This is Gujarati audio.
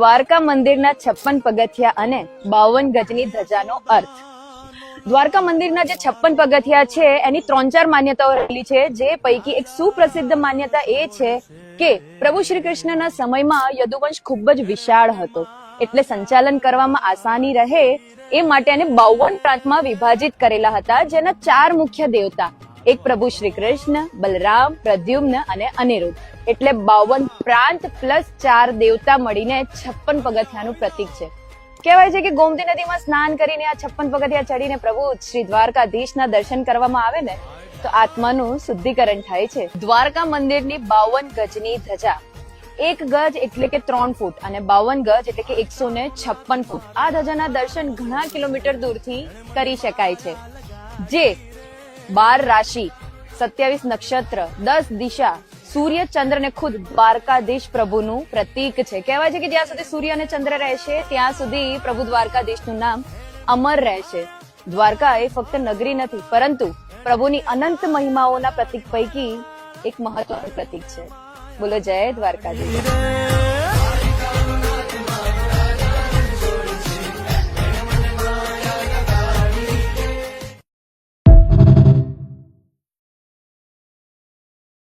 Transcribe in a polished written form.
દ્વારકા મંદિરના 56 પગથિયા અને 52 ગજની ધજાનો અર્થ. દ્વારકા મંદિરના જે 56 પગથિયા છે એની 3-4 માન્યતાઓ રહેલી છે, જે પૈકી એક સુપ્રસિદ્ધ માન્યતા એ છે કે પ્રભુ શ્રી કૃષ્ણના સમયમાં યદુવંશ ખૂબ જ વિશાળ હતો, એટલે સંચાલન કરવામાં આસાની રહે એ માટે એને 52 પ્રાંતમાં વિભાજિત કરેલા હતા, જેના 4 મુખ્ય દેવતા, એક પ્રભુ શ્રી કૃષ્ણ, બલરામ, પ્રદ્યુમ્ન અને અનિરુદ્ધ, એટલે 52 પ્રાંત પ્લસ 4 દેવતા મળીને 56 પગથિયાનું પ્રતીક છે. કહેવાય છે કે ગોમતી નદીમાં સ્નાન કરીને આ 56 પગથિયા ચડીને પ્રભુ શ્રી દ્વારકાધીશના દર્શન કરવામાં આવે ને તો આત્માનું શુદ્ધિકરણ થાય છે. દ્વારકા મંદિરની 52 ગજની ધજા, 1 ગજ એટલે કે 3 ફૂટ અને 52 ગજ એટલે કે 156 ફૂટ. આ ધજાના દર્શન ઘણા કિલોમીટર દૂરથી કરી શકાય છે, જે 12 રાશિ, 27 નક્ષત્ર, 10 દિશા, સૂર્ય, ચંદ્ર ને ખુદ દ્વારકાધીશ પ્રભુનું પ્રતીક છે. કહેવાય છે કે જ્યાં સુધી સૂર્ય અને ચંદ્ર રહેશે ત્યાં સુધી પ્રભુ દ્વારકાધીશનું નામ અમર રહેશે. દ્વારકા એ ફક્ત નગરી નથી, પરંતુ પ્રભુની અનંત મહિમાઓના પ્રતીક પૈકી એક મહત્વનું પ્રતીક છે. બોલો જય દ્વારકાધીશ.